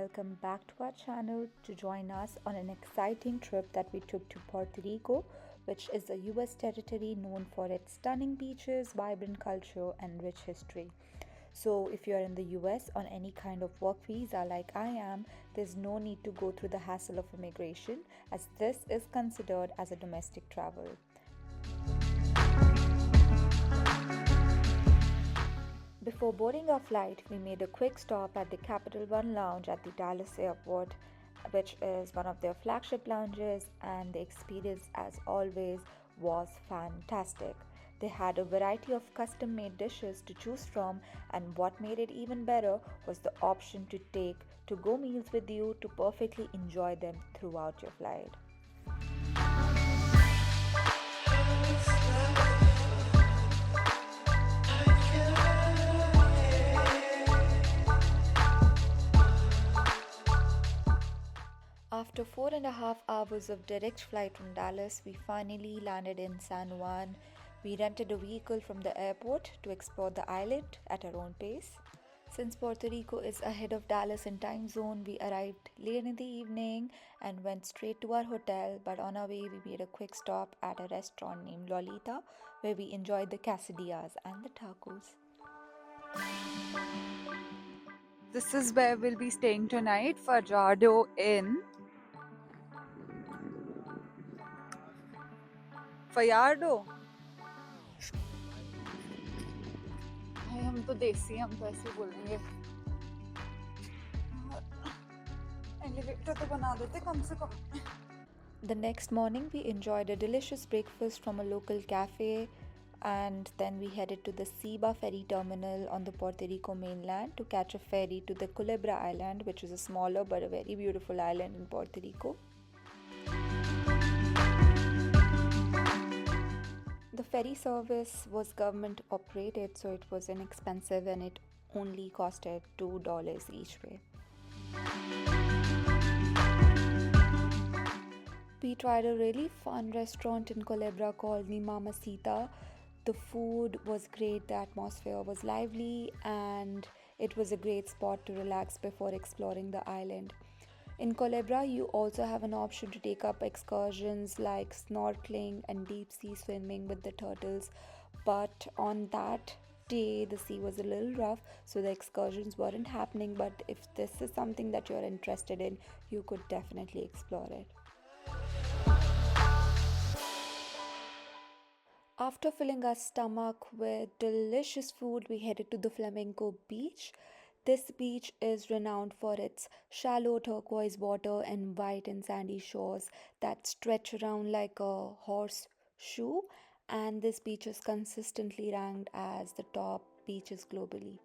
welcome back to our channel to join us on an exciting trip that we took to Puerto Rico, which is a US territory known for its stunning beaches, vibrant culture, and rich history. So, if you are in the US on any kind of work visa like I am, there's no need to go through the hassle of immigration, as this is considered as a domestic travel. Before boarding our flight, we made a quick stop at the Capital One Lounge at the Dallas airport, which is one of their flagship lounges, and the experience, as always, was fantastic. They had a variety of custom made dishes to choose from, and what made it even better was the option to take to go meals with you to perfectly enjoy them throughout your flight. After 4.5 hours of direct flight from Dallas, we finally landed in San Juan. We rented a vehicle from the airport to explore the island at our own pace. Since Puerto Rico is ahead of Dallas in time zone, we arrived late in the evening and went straight to our hotel. But on our way, we made a quick stop at a restaurant named Lolita, where we enjoyed the quesadillas and the tacos. This is where we'll be staying tonight, Fajardo Inn. Fajardo. हम तो देसी हम तो ऐसे बोलेंगे elevator तो बना देते कम से कम. The next morning we enjoyed a delicious breakfast from a local cafe, and then we headed to the Ciba ferry terminal on the Puerto Rico mainland to catch a ferry to the Culebra Island, which is a smaller but a very beautiful island in Puerto Rico. The ferry service was government operated, so it was inexpensive and it only costed $2 each way. We tried a really fun restaurant in Culebra called the Mamacita. The food was great, the atmosphere was lively, and it was a great spot to relax before exploring the island. In Culebra, you also have an option to take up excursions like snorkeling and deep sea swimming with the turtles, but on that day the sea was a little rough, so the excursions weren't happening. But if this is something that you're interested in, you could definitely explore it. After filling our stomach with delicious food, we headed to the Flamenco beach. This beach is renowned for its shallow turquoise water and white and sandy shores that stretch around like a horseshoe, and this beach is consistently ranked as the top beaches globally.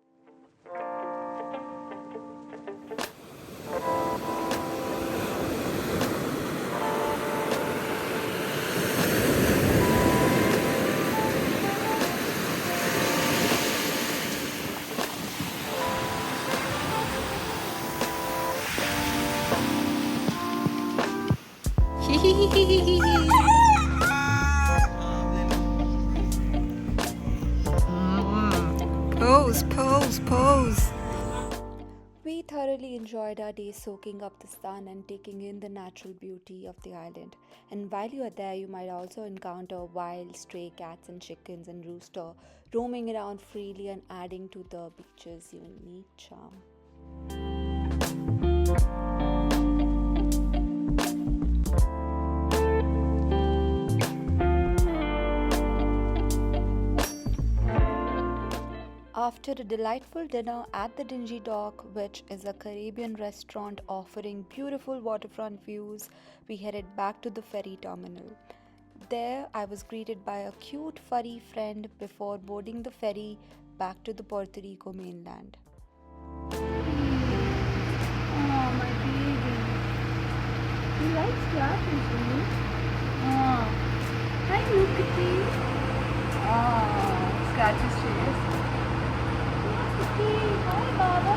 Pose. We thoroughly enjoyed our day soaking up the sun and taking in the natural beauty of the island. And while you are there, you might also encounter wild stray cats and chickens and rooster roaming around freely and adding to the beach's unique charm. After a delightful dinner at the Dingy Dock, which is a Caribbean restaurant offering beautiful waterfront views, we headed back to the ferry terminal. There, I was greeted by a cute furry friend before boarding the ferry back to the Puerto Rico mainland. Oh, my baby. He likes scratches, doesn't he? Oh. Hi, look at these. Oh, scratches serious. Hi, Baba.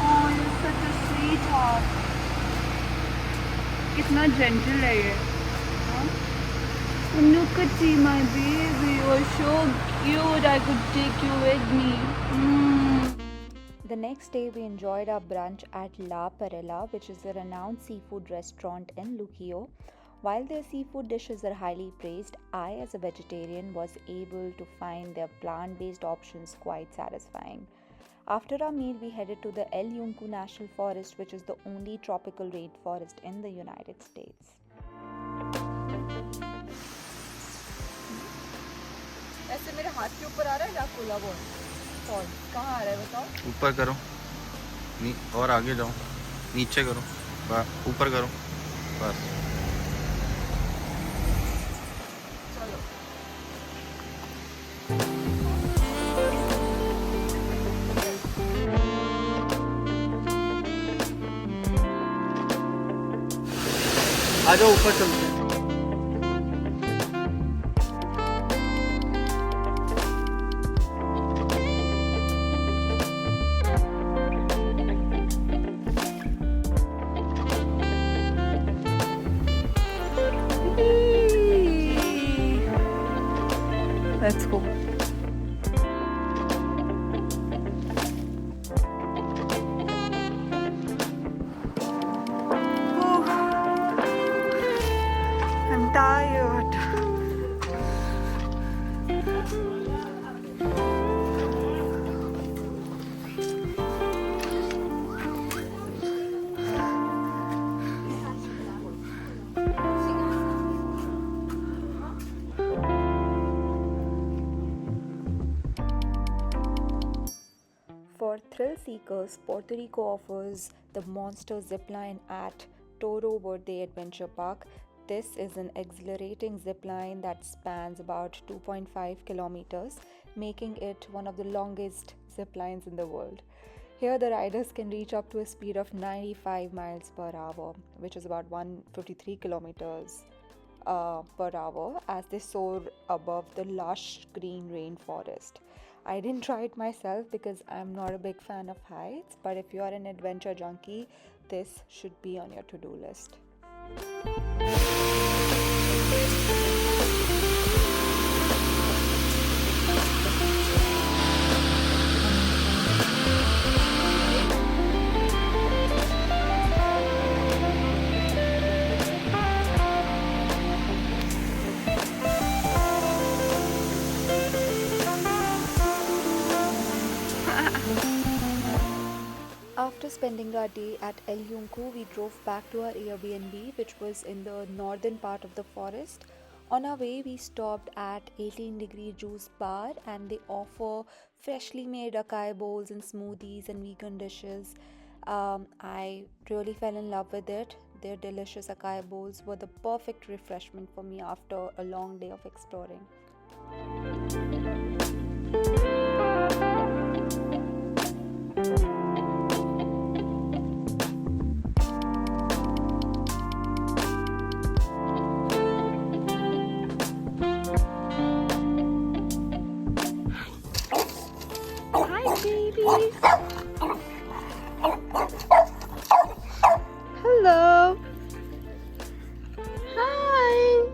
Oh, you're such a sweetheart. कितना gentle है ये. Look at you, my baby. You're so cute. I could take you with me. The next day, we enjoyed our brunch at La Perella, which is a renowned seafood restaurant in Luquillo. While their seafood dishes are highly praised, I, as a vegetarian, was able to find their plant based options quite satisfying. After our meal, we headed to the El Yunque National Forest, which is the only tropical rainforest in the United States. ऐसे मेरे हाथ के ऊपर आ रहा है या खुला बोल कौन कहाँ आ रहा है बताओ ऊपर करो और आगे जाओ नीचे करो ऊपर करो बस चलो आ जाओ ऊपर चलते हैं Let's go. I'm tired. For thrill seekers, Puerto Rico offers the monster zipline at Toro Verde Adventure Park. This is an exhilarating zipline that spans about 2.5 kilometers, making it one of the longest ziplines in the world. Here, the riders can reach up to a speed of 95 miles per hour, which is about 153 kilometers per hour, as they soar above the lush green rainforest. I didn't try it myself because I'm not a big fan of heights, but if you are an adventure junkie, this should be on your to-do list. After spending our day at El Yunque, we drove back to our Airbnb, which was in the northern part of the forest. On our way, we stopped at 18 Degree Juice Bar, and they offer freshly made acai bowls and smoothies and vegan dishes. I really fell in love with it. Their delicious acai bowls were the perfect refreshment for me after a long day of exploring. Hello. Hi.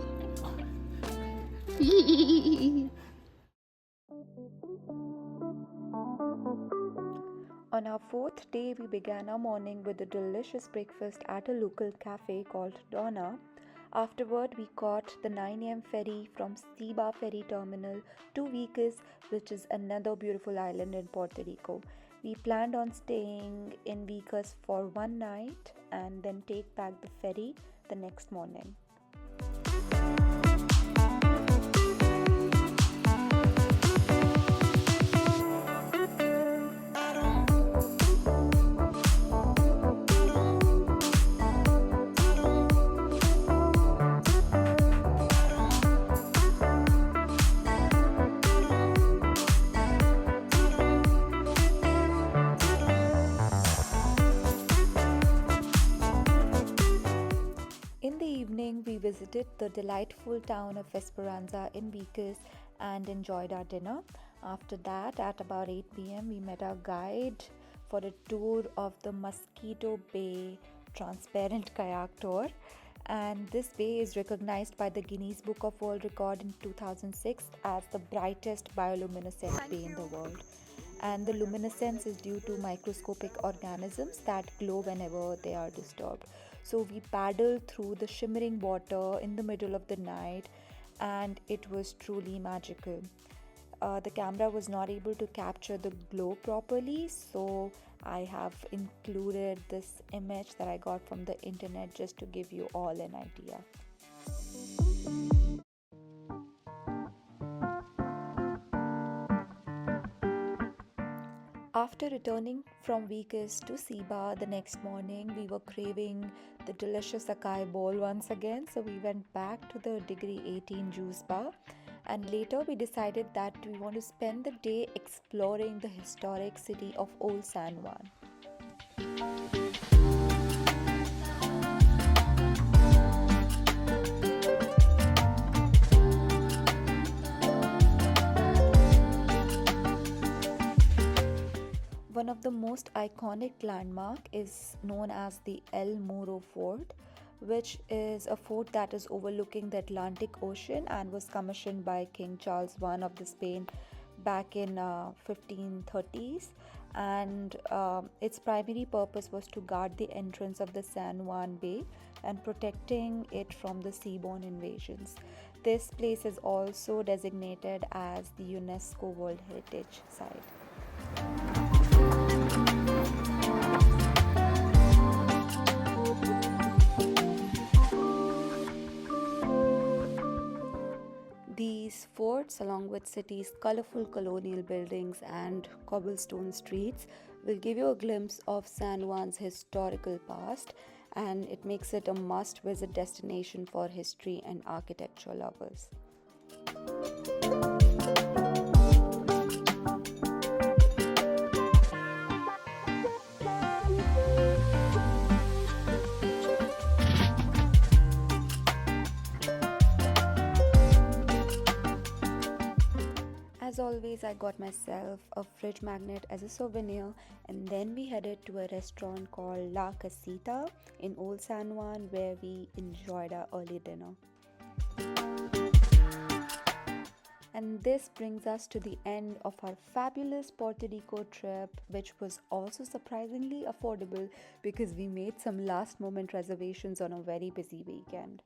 On our fourth day, we began our morning with a delicious breakfast at a local cafe called Donna. Afterward, we caught the 9 a.m. ferry from Ciba Ferry Terminal to Vieques, which is another beautiful island in Puerto Rico. We planned on staying in Vieques for one night and then take back the ferry the next morning. In the evening, we visited the delightful town of Esperanza in Vieques and enjoyed our dinner. After that, at about 8 p.m., we met our guide for a tour of the Mosquito Bay transparent kayak tour. And this bay is recognized by the Guinness Book of World Record in 2006 as the brightest bioluminescent bay in the world. and the luminescence is due to microscopic organisms that glow whenever they are disturbed. So we paddled through the shimmering water in the middle of the night, and it was truly magical. The camera was not able to capture the glow properly, so I have included this image that I got from the internet just to give you all an idea. After returning from Vieques to Siba the next morning, we were craving the delicious acai bowl once again, so we went back to the Degree 18 juice bar. And later, we decided that we want to spend the day exploring the historic city of Old San Juan. One of the most iconic landmark is known as the El Morro Fort, which is a fort that is overlooking the Atlantic Ocean and was commissioned by King Charles I of the Spain back in 1530s. And its primary purpose was to guard the entrance of the San Juan Bay and protecting it from the seaborne invasions. This place is also designated as the UNESCO World Heritage Site. These forts, along with city's colorful colonial buildings and cobblestone streets, will give you a glimpse of San Juan's historical past, and it makes it a must visit destination for history and architecture lovers. As always, I got myself a fridge magnet as a souvenir, and then we headed to a restaurant called La Casita in Old San Juan where we enjoyed our early dinner. And this brings us to the end of our fabulous Puerto Rico trip, which was also surprisingly affordable because we made some last moment reservations on a very busy weekend.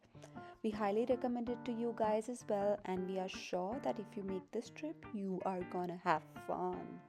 We highly recommend it to you guys as well, and we are sure that if you make this trip, you are gonna have fun.